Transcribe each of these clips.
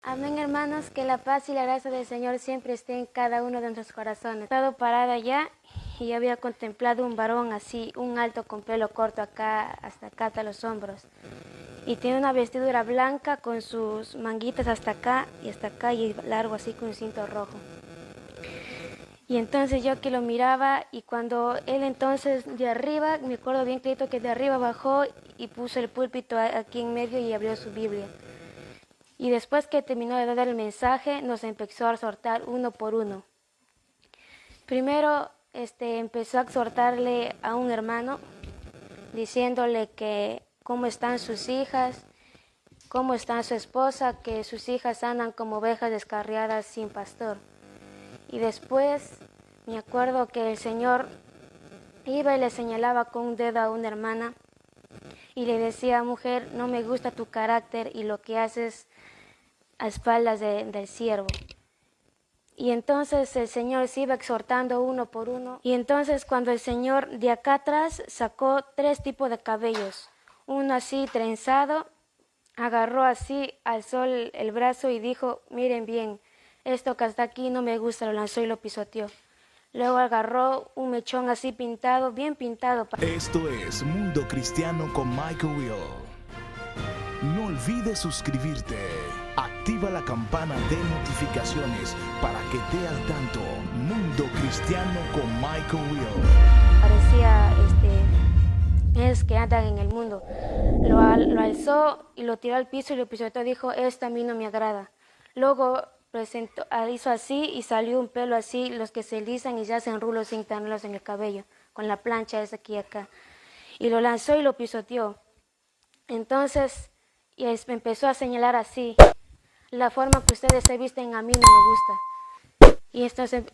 Amén, hermanos, que la paz y la gracia del Señor siempre esté en cada uno de nuestros corazones. He estado parada allá y había contemplado un varón así, un alto con pelo corto acá, hasta los hombros. Y tiene una vestidura blanca con sus manguitas hasta acá y largo así con un cinto rojo. Y entonces yo que lo miraba y cuando él entonces de arriba, me acuerdo bien clarito que de arriba bajó y puso el púlpito aquí en medio y abrió su Biblia. Y después que terminó de dar el mensaje, nos empezó a exhortar uno por uno. Primero empezó a exhortarle a un hermano, diciéndole que cómo están sus hijas, cómo está su esposa, que sus hijas andan como ovejas descarriadas sin pastor. Y después me acuerdo que el Señor iba y le señalaba con un dedo a una hermana y le decía: mujer, no me gusta tu carácter y lo que haces a espaldas del siervo. Y entonces el Señor se iba exhortando uno por uno. Y entonces cuando el Señor de acá atrás sacó 3 tipos de cabellos, uno así trenzado, agarró así, alzó el brazo y dijo: miren bien, esto que está aquí no me gusta, lo lanzó y lo pisoteó. Luego agarró un mechón así pintado, bien pintado. Esto es Mundo Cristiano con Michael Will. No olvides suscribirte. Activa la campana de notificaciones para que te al tanto. Mundo Cristiano con Michael Will. Parecía es que andan en el mundo. Lo alzó y lo tiró al piso y lo pisoteó. Dijo: esto a mí no me agrada. Luego hizo así y salió un pelo así, los que se lisan y se hacen rulos sin tenerlos en el cabello, con la plancha esa aquí y acá. Y lo lanzó y lo pisoteó. Entonces empezó a señalar así: la forma que ustedes se visten a mí no me gusta.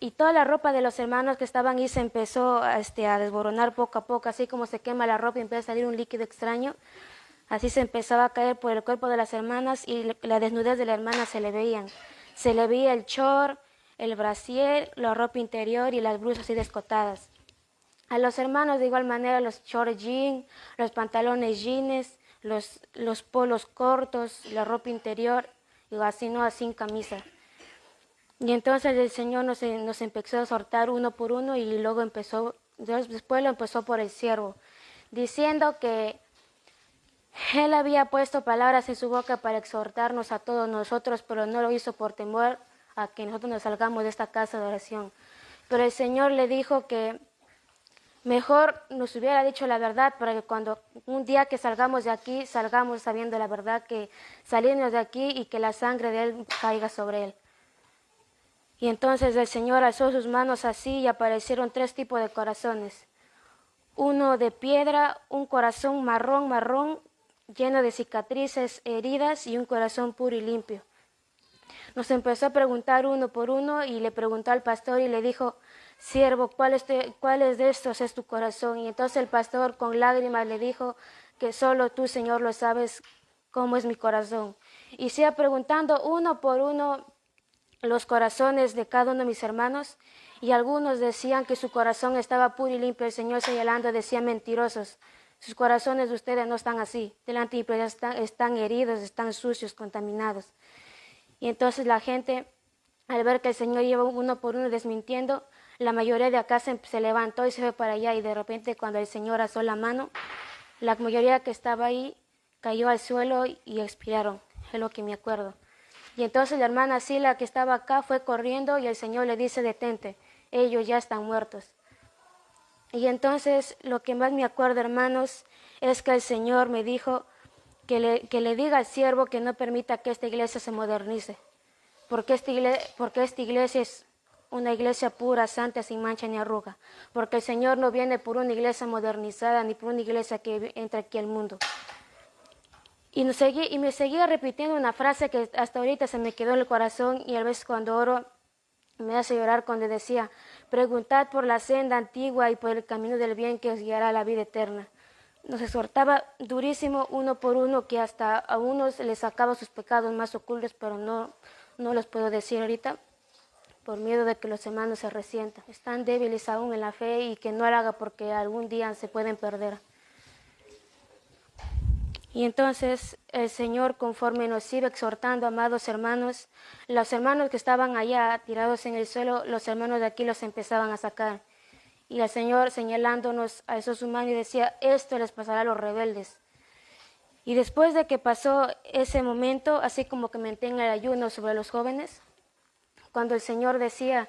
Y toda la ropa de los hermanos que estaban ahí se empezó a desboronar poco a poco, así como se quema la ropa y empieza a salir un líquido extraño. Así se empezaba a caer por el cuerpo de las hermanas y la desnudez de la hermana se le veían. Se le veía el short, el brasier, la ropa interior y las blusas así descotadas. A los hermanos de igual manera los short jeans, los pantalones jeans, los polos cortos, la ropa interior, y así no, sin camisa. Y entonces el Señor nos empezó a exhortar uno por uno y luego después lo empezó por el siervo, diciendo que Él había puesto palabras en su boca para exhortarnos a todos nosotros, pero no lo hizo por temor a que nosotros nos salgamos de esta casa de oración. Pero el Señor le dijo que mejor nos hubiera dicho la verdad para que cuando un día que salgamos de aquí, salgamos sabiendo la verdad, que salimos de aquí y que la sangre de Él caiga sobre Él. Y entonces el Señor alzó sus manos así y aparecieron 3 tipos de corazones. Uno de piedra, un corazón marrón, lleno de cicatrices, heridas, y un corazón puro y limpio. Nos empezó a preguntar uno por uno y le preguntó al pastor y le dijo: siervo, ¿cuál de estos es tu corazón? Y entonces el pastor con lágrimas le dijo que solo tú, Señor, lo sabes cómo es mi corazón. Y se iba preguntando uno por uno los corazones de cada uno de mis hermanos, y algunos decían que su corazón estaba puro y limpio. El Señor señalando decía: mentirosos, sus corazones de ustedes no están así, delante de ustedes están heridos, están sucios, contaminados. Y entonces la gente, al ver que el Señor iba uno por uno desmintiendo, la mayoría de acá se levantó y se fue para allá, y de repente cuando el Señor alzó la mano, la mayoría que estaba ahí cayó al suelo y expiraron, es lo que me acuerdo. Y entonces la hermana Sila, que estaba acá, fue corriendo y el Señor le dice: detente, ellos ya están muertos. Y entonces lo que más me acuerdo, hermanos, es que el Señor me dijo que le diga al siervo que no permita que esta iglesia se modernice, porque esta iglesia es una iglesia pura, santa, sin mancha ni arruga, porque el Señor no viene por una iglesia modernizada ni por una iglesia que entra aquí al mundo. Y me seguía repitiendo una frase que hasta ahorita se me quedó en el corazón, y a veces cuando oro me hace llorar, cuando decía: preguntad por la senda antigua y por el camino del bien que os guiará a la vida eterna. Nos exhortaba durísimo uno por uno, que hasta a unos les sacaba sus pecados más ocultos, pero no los puedo decir ahorita por miedo de que los hermanos se resientan. Están débiles aún en la fe y que no lo haga porque algún día se pueden perder. Y entonces el Señor, conforme nos iba exhortando, amados hermanos, los hermanos que estaban allá tirados en el suelo, los hermanos de aquí los empezaban a sacar. Y el Señor señalándonos a esos humanos y decía, esto les pasará a los rebeldes. Y después de que pasó ese momento, así como que mantenga el ayuno sobre los jóvenes, cuando el Señor decía,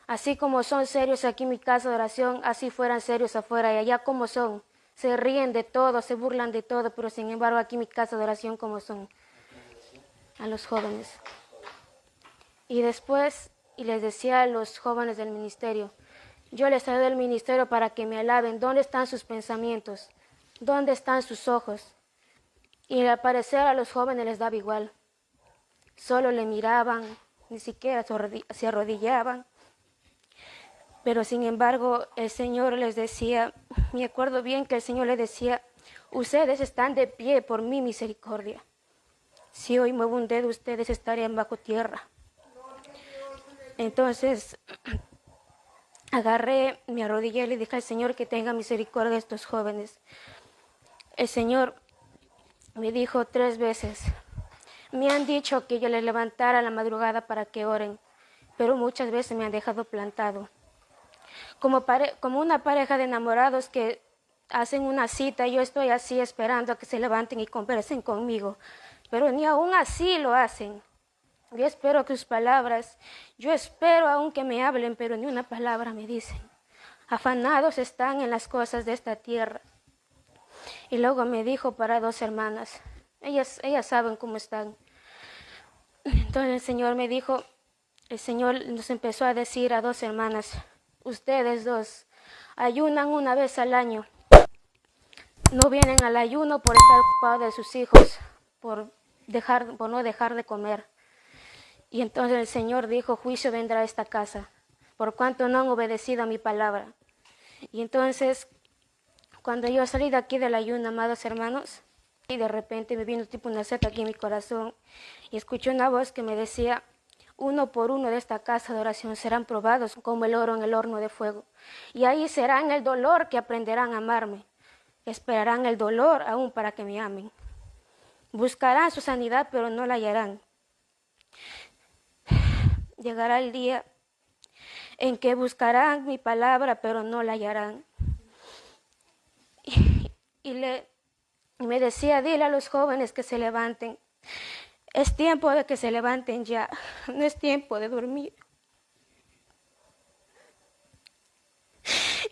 así como son serios aquí en mi casa de oración, así fueran serios afuera, y allá como son, se ríen de todo, se burlan de todo, pero sin embargo aquí en mi casa de oración como son, a los jóvenes. Y después, y les decía a los jóvenes del ministerio, yo les traigo del ministerio para que me alaben, ¿dónde están sus pensamientos? ¿Dónde están sus ojos? Y al parecer a los jóvenes les daba igual, solo le miraban, ni siquiera se arrodillaban. Pero sin embargo el Señor les decía, me acuerdo bien que el Señor les decía, ustedes están de pie por mi misericordia. Si hoy muevo un dedo, ustedes estarían bajo tierra. Entonces agarré, me arrodillé y le dije al Señor que tenga misericordia de estos jóvenes. El Señor me dijo 3 veces, me han dicho que yo les levantara a la madrugada para que oren, pero muchas veces me han dejado plantado. Como una pareja de enamorados que hacen una cita, yo estoy así esperando a que se levanten y conversen conmigo, pero ni aún así lo hacen. Yo espero sus palabras, yo espero aún que me hablen, pero ni una palabra me dicen. Afanados están en las cosas de esta tierra. Y luego me dijo para 2 hermanas, ellas saben cómo están. Entonces el Señor me dijo, el Señor nos empezó a decir a 2 hermanas, ustedes 2 ayunan una vez al año, no vienen al ayuno por estar ocupados de sus hijos, por no dejar de comer. Y entonces el Señor dijo, juicio vendrá a esta casa, por cuanto no han obedecido a mi palabra. Y entonces, cuando yo salí de aquí del ayuno, amados hermanos, y de repente me vino tipo una sed aquí en mi corazón, y escuché una voz que me decía, 1 por 1 de esta casa de oración serán probados como el oro en el horno de fuego. Y ahí será en el dolor que aprenderán a amarme. Esperarán el dolor aún para que me amen. Buscarán su sanidad, pero no la hallarán. Llegará el día en que buscarán mi palabra, pero no la hallarán. Y me decía, dile a los jóvenes que se levanten. Es tiempo de que se levanten ya, no es tiempo de dormir.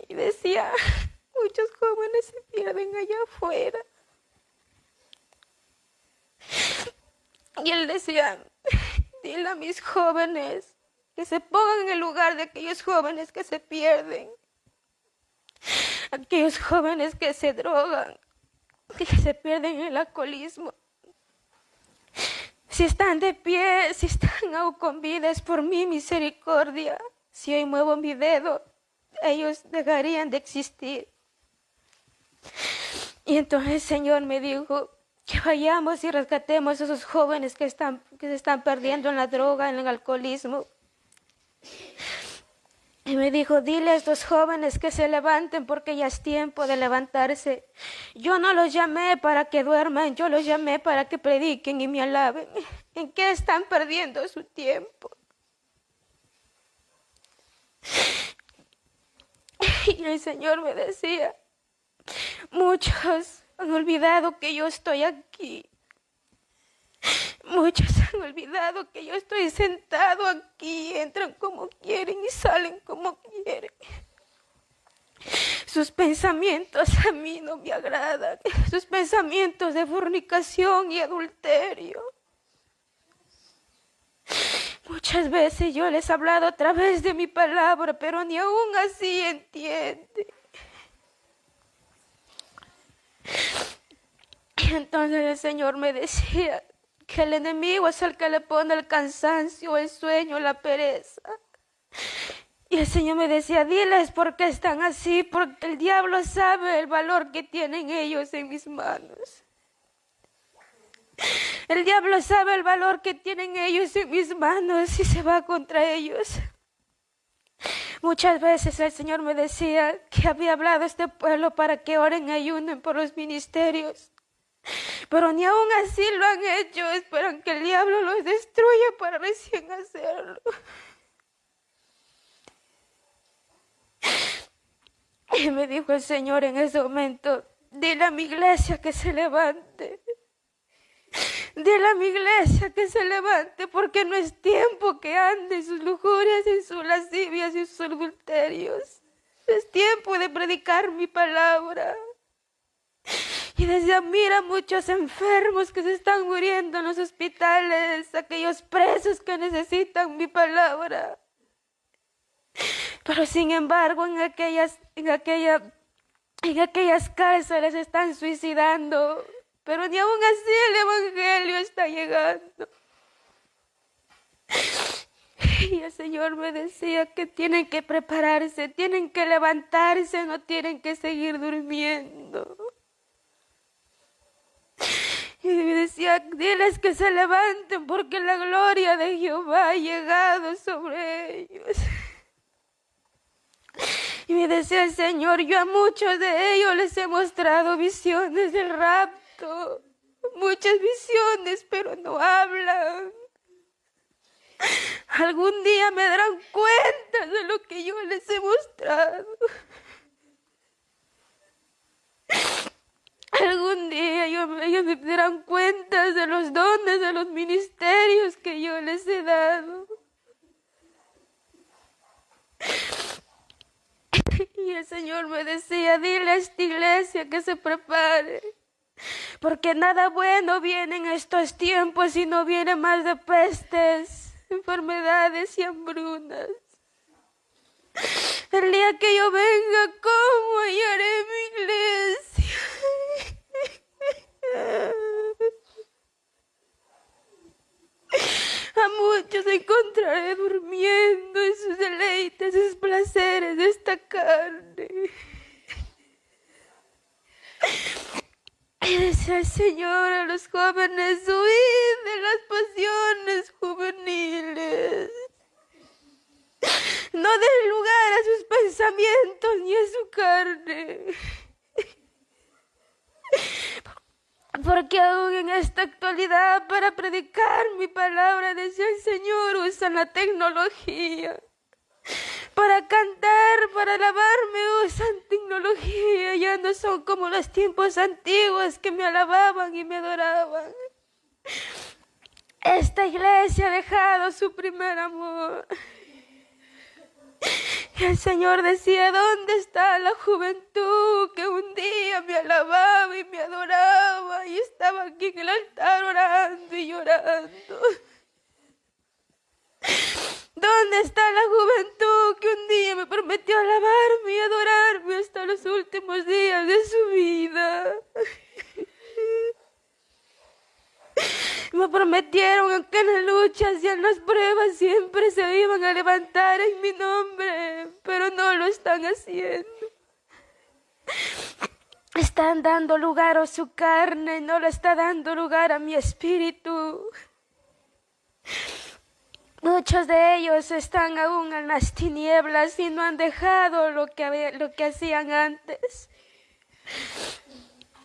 Y decía, muchos jóvenes se pierden allá afuera. Y él decía, dile a mis jóvenes que se pongan en el lugar de aquellos jóvenes que se pierden, aquellos jóvenes que se drogan, que se pierden en el alcoholismo. Si están de pie, si están aún con vida, es por mi misericordia. Si hoy muevo mi dedo, ellos dejarían de existir. Y entonces el Señor me dijo que vayamos y rescatemos a esos jóvenes que se están perdiendo en la droga, en el alcoholismo. Y me dijo, dile a estos jóvenes que se levanten porque ya es tiempo de levantarse. Yo no los llamé para que duerman, yo los llamé para que prediquen y me alaben. ¿En qué están perdiendo su tiempo? Y el Señor me decía, muchos han olvidado que yo estoy aquí. Muchos han olvidado que yo estoy sentado aquí, entran como quieren y salen como quieren. Sus pensamientos a mí no me agradan, sus pensamientos de fornicación y adulterio. Muchas veces yo les he hablado a través de mi palabra, pero ni aún así entienden. Y entonces el Señor me decía que el enemigo es el que le pone el cansancio, el sueño, la pereza. Y el Señor me decía, diles por qué están así, porque el diablo sabe el valor que tienen ellos en mis manos. El diablo sabe el valor que tienen ellos en mis manos y se va contra ellos. Muchas veces el Señor me decía que había hablado a este pueblo para que oren y ayunen por los ministerios. Pero ni aún así lo han hecho, esperan que el diablo los destruya para recién hacerlo. Y me dijo el Señor en ese momento, dile a mi iglesia que se levante. Dile a mi iglesia que se levante, porque no es tiempo que ande en sus lujurias, en sus lascivias y en sus adulterios. Es tiempo de predicar mi palabra. Y decía, mira muchos enfermos que se están muriendo en los hospitales, aquellos presos que necesitan mi palabra. Pero sin embargo, en aquellas cárceles están suicidando. Pero ni aún así el evangelio está llegando. Y el Señor me decía que tienen que prepararse, tienen que levantarse, no tienen que seguir durmiendo. Y me decía, diles que se levanten porque la gloria de Jehová ha llegado sobre ellos. Y me decía el Señor, yo a muchos de ellos les he mostrado visiones del rapto, muchas visiones, pero no hablan. Algún día me darán cuenta de lo que yo les he mostrado. Algún día ellos me darán cuenta de los dones, de los ministerios que yo les he dado. Y el Señor me decía, dile a esta iglesia que se prepare, porque nada bueno viene en estos tiempos y no viene más de pestes, enfermedades y hambrunas. El día que yo venga, ¿cómo hallaré mi iglesia? A muchos encontraré durmiendo en sus deleites, sus placeres de esta carne. Y decía el Señor a los jóvenes, huid de las pasiones juveniles. No den lugar a sus pensamientos ni a su carne. Porque aún en esta actualidad, para predicar mi palabra, decía el Señor, usan la tecnología. Para cantar, para alabarme, usan tecnología. Ya no son como los tiempos antiguos que me alababan y me adoraban. Esta iglesia ha dejado su primer amor. Y el Señor decía, ¿dónde está la juventud que un día me alababa y me adoraba y estaba aquí en el altar orando y llorando? ¿Dónde está la juventud que un día me prometió alabarme y adorarme hasta los últimos días de su vida? Me prometieron que en las luchas y en las pruebas siempre se iban a levantar en mi nombre, pero no lo están haciendo. Están dando lugar a su carne, no le está dando lugar a mi espíritu. Muchos de ellos están aún en las tinieblas y no han dejado lo que hacían antes.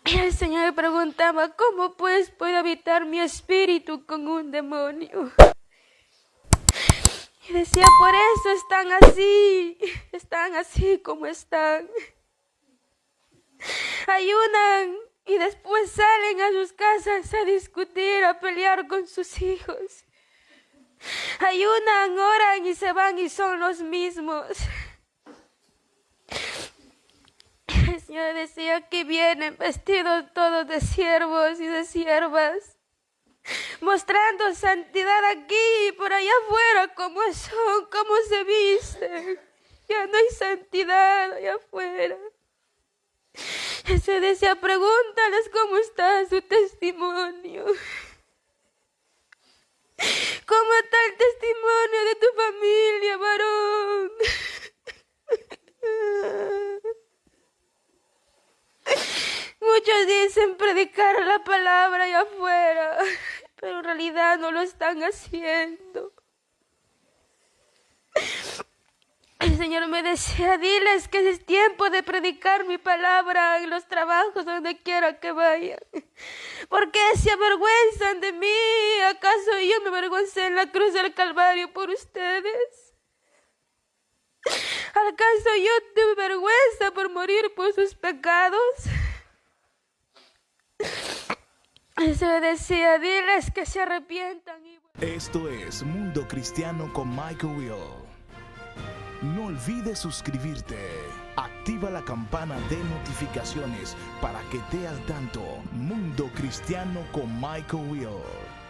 Y el Señor me preguntaba, ¿cómo pues puede habitar mi espíritu con un demonio? Y decía, por eso están así como están. Ayunan y después salen a sus casas a discutir, a pelear con sus hijos. Ayunan, oran y se van y son los mismos. El Señor decía que vienen vestidos todos de siervos y de siervas, mostrando santidad aquí y por allá afuera, cómo son, cómo se visten. Ya no hay santidad allá afuera. Él se decía, pregúntales cómo está su testimonio. ¿Cómo está el testimonio de tu familia, varón? Muchos dicen predicar la palabra allá afuera, pero en realidad no lo están haciendo. El Señor me decía, diles que es tiempo de predicar mi palabra en los trabajos, donde quiera que vayan. ¿Por qué se avergüenzan de mí? ¿Acaso yo me avergoncé en la cruz del Calvario por ustedes? ¿Acaso yo tuve vergüenza por morir por sus pecados? Se me decía, diles que se arrepientan. Esto es Mundo Cristiano con Michael Will. No olvides suscribirte. Activa la campana de notificaciones para que estés al tanto. Mundo Cristiano con Michael Will.